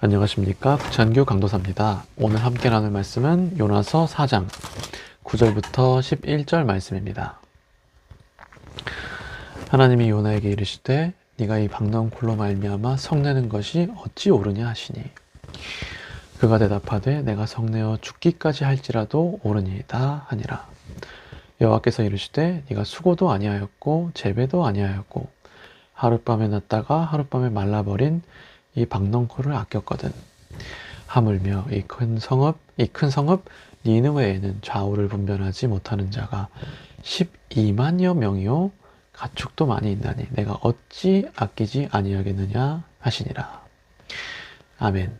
안녕하십니까, 부천교 강도사입니다. 오늘 함께 나눌 말씀은 요나서 4장 9절부터 11절 말씀입니다. 하나님이 요나에게 이르시되 네가 이 박너굴로 말미암아 성내는 것이 어찌 옳으냐 하시니, 그가 대답하되 내가 성내어 죽기까지 할지라도 옳으니이다 하니라. 여호와께서 이르시되 네가 수고도 아니하였고 재배도 아니하였고 하룻밤에 났다가 하룻밤에 말라버린 이 박넝쿨을 아꼈거든. 하물며 이 큰 성읍 니느웨에는 좌우를 분별하지 못하는 자가 12만여 명이요 가축도 많이 있나니 내가 어찌 아끼지 아니하겠느냐 하시니라. 아멘.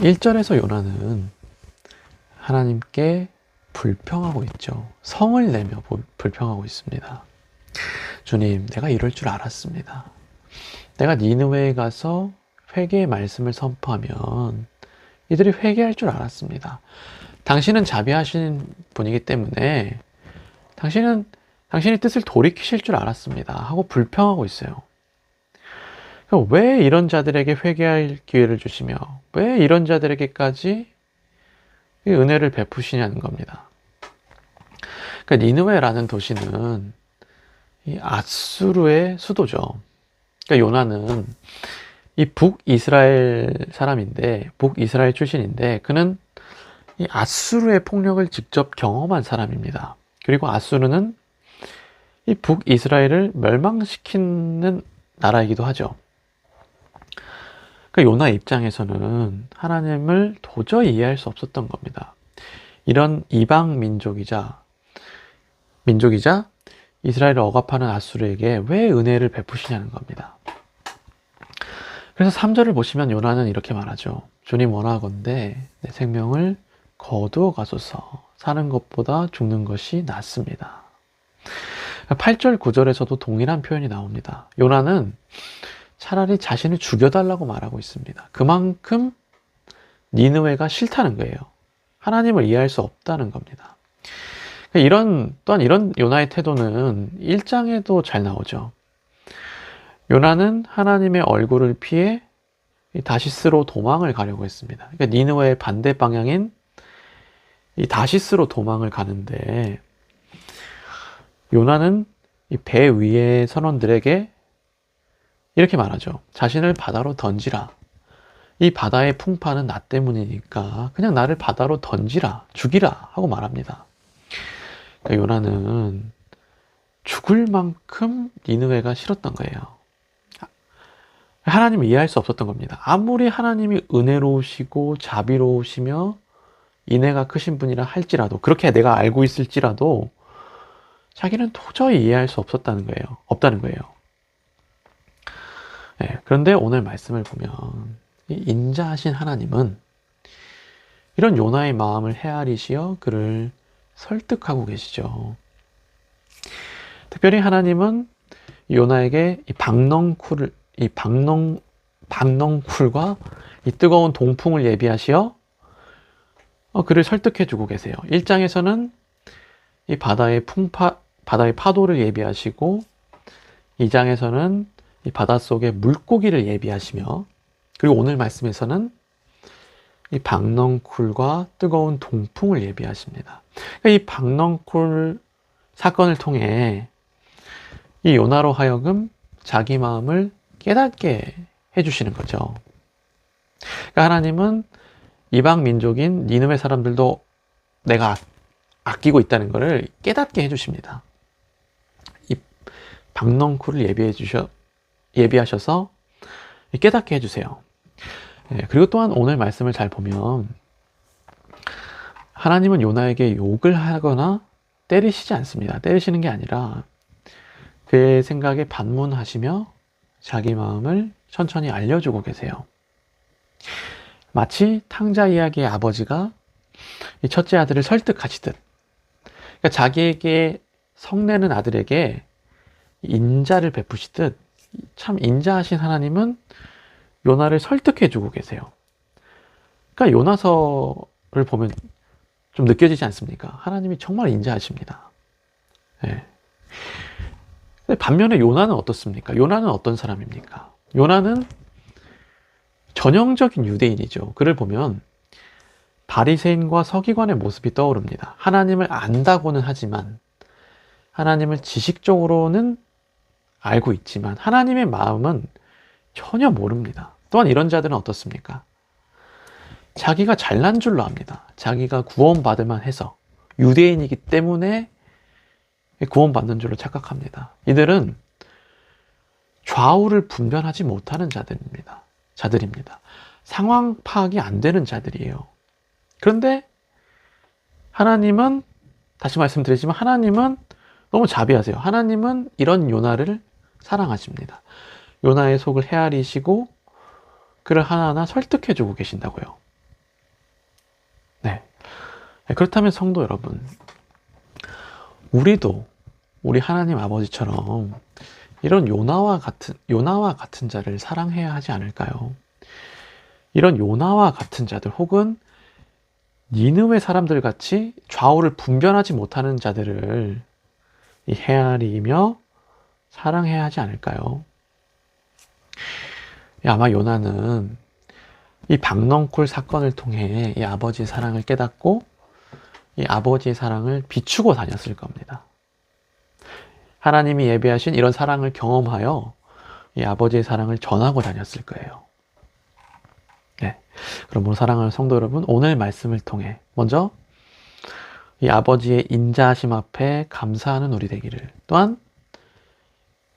1절에서 요나는 하나님께 불평하고 있죠. 성을 내며 불평하고 있습니다. 주님, 내가 이럴 줄 알았습니다. 내가 니느웨에 가서 회개의 말씀을 선포하면 이들이 회개할 줄 알았습니다. 당신은 자비하신 분이기 때문에 당신의 뜻을 돌이키실 줄 알았습니다 하고 불평하고 있어요. 왜 이런 자들에게 회개할 기회를 주시며 왜 이런 자들에게까지 은혜를 베푸시냐는 겁니다. 그러니까 니느웨라는 도시는 이 아수르의 수도죠. 그러니까 요나는 이 북이스라엘 사람인데, 북이스라엘 출신인데, 그는 이 아수르의 폭력을 직접 경험한 사람입니다. 그리고 아수르는 이 북이스라엘을 멸망시키는 나라이기도 하죠. 그러니까 요나 입장에서는 하나님을 도저히 이해할 수 없었던 겁니다. 이런 이방 민족이자 이스라엘을 억압하는 아수르에게 왜 은혜를 베푸시냐는 겁니다. 그래서 3절을 보시면 요나는 이렇게 말하죠. 주님 원하건대 내 생명을 거두어 가소서. 사는 것보다 죽는 것이 낫습니다. 8절 9절에서도 동일한 표현이 나옵니다. 요나는 차라리 자신을 죽여달라고 말하고 있습니다. 그만큼 니느웨가 싫다는 거예요. 하나님을 이해할 수 없다는 겁니다. 또한 이런 요나의 태도는 1장에도 잘 나오죠. 요나는 하나님의 얼굴을 피해 다시스로 도망을 가려고 했습니다. 그러니까 니느웨의 반대 방향인 이 다시스로 도망을 가는데, 요나는 이 배 위의 선원들에게 이렇게 말하죠. 자신을 바다로 던지라. 이 바다의 풍파는 나 때문이니까 그냥 나를 바다로 던지라, 죽이라 하고 말합니다. 그러니까 요나는 죽을 만큼 니느웨가 싫었던 거예요. 하나님을 이해할 수 없었던 겁니다. 아무리 하나님이 은혜로우시고 자비로우시며 인애가 크신 분이라 할지라도, 그렇게 내가 알고 있을지라도 자기는 도저히 이해할 수 없다는 거예요. 네, 그런데 오늘 말씀을 보면 이 인자하신 하나님은 이런 요나의 마음을 헤아리시어 그를 설득하고 계시죠. 특별히 하나님은 요나에게 이 박넝쿨과 이 뜨거운 동풍을 예비하시어 그를 설득해주고 계세요. 1장에서는 이 바다의 파도를 예비하시고, 2장에서는 이 바닷속의 물고기를 예비하시며, 그리고 오늘 말씀에서는 이 박넝쿨과 뜨거운 동풍을 예비하십니다. 그러니까 이 박넝쿨 사건을 통해 이 요나로 하여금 자기 마음을 깨닫게 해주시는 거죠. 그러니까 하나님은 이방 민족인 니느웨 사람들도 내가 아끼고 있다는 것을 깨닫게 해주십니다. 이 박넝쿨을 예비하셔서 깨닫게 해주세요. 그리고 또한 오늘 말씀을 잘 보면 하나님은 요나에게 욕을 하거나 때리시지 않습니다. 때리시는 게 아니라 그의 생각에 반문하시며 자기 마음을 천천히 알려주고 계세요. 마치 탕자 이야기의 아버지가 이 첫째 아들을 설득하시듯, 그러니까 자기에게 성내는 아들에게 인자를 베푸시듯, 참 인자하신 하나님은 요나를 설득해주고 계세요. 그러니까 요나서를 보면 좀 느껴지지 않습니까? 하나님이 정말 인자하십니다. 네. 근데 반면에 요나는 어떻습니까? 요나는 어떤 사람입니까? 요나는 전형적인 유대인이죠. 그를 보면 바리새인과 서기관의 모습이 떠오릅니다. 하나님을 안다고는 하지만, 하나님을 지식적으로는 알고 있지만 하나님의 마음은 전혀 모릅니다. 또한 이런 자들은 어떻습니까? 자기가 잘난 줄로 압니다. 자기가 구원받을만 해서, 유대인이기 때문에 구원받는 줄로 착각합니다. 이들은 좌우를 분별하지 못하는 자들입니다. 상황 파악이 안 되는 자들이에요. 그런데 하나님은, 다시 말씀드리지만 하나님은 너무 자비하세요. 하나님은 이런 요나를 사랑하십니다. 요나의 속을 헤아리시고 그를 하나하나 설득해주고 계신다고요. 네. 그렇다면 성도 여러분, 우리도 우리 하나님 아버지처럼 이런 요나와 같은 자를 사랑해야 하지 않을까요? 이런 요나와 같은 자들, 혹은 니느웨 사람들 같이 좌우를 분별하지 못하는 자들을 헤아리며 사랑해야 하지 않을까요? 아마 요나는 이 박넝쿨 사건을 통해 이 아버지의 사랑을 깨닫고 이 아버지의 사랑을 비추고 다녔을 겁니다. 하나님이 예배하신 이런 사랑을 경험하여 이 아버지의 사랑을 전하고 다녔을 거예요. 네. 그럼 사랑하는 성도 여러분, 오늘 말씀을 통해 먼저 이 아버지의 인자하심 앞에 감사하는 우리 되기를, 또한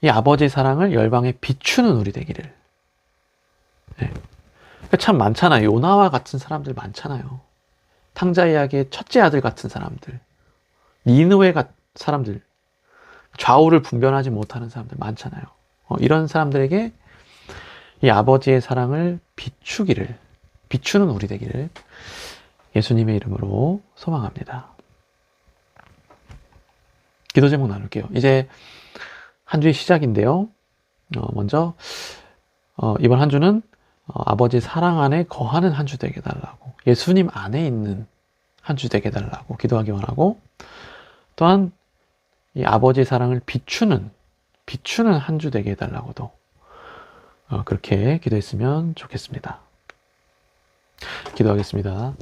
이 아버지의 사랑을 열방에 비추는 우리 되기를. 네. 참 많잖아요. 요나와 같은 사람들 많잖아요. 탕자 이야기의 첫째 아들 같은 사람들, 니느웨 사람들, 좌우를 분별하지 못하는 사람들 많잖아요. 이런 사람들에게 이 아버지의 사랑을 비추는 우리 되기를 예수님의 이름으로 소망합니다. 기도 제목 나눌게요. 이제 한 주의 시작인데요. 먼저 이번 한 주는 아버지 사랑 안에 거하는 한 주 되게 달라고, 예수님 안에 있는 한 주 되게 달라고 기도하기 원하고, 또한 이 아버지의 사랑을 비추는 한 주 되게 해달라고도 그렇게 기도했으면 좋겠습니다. 기도하겠습니다.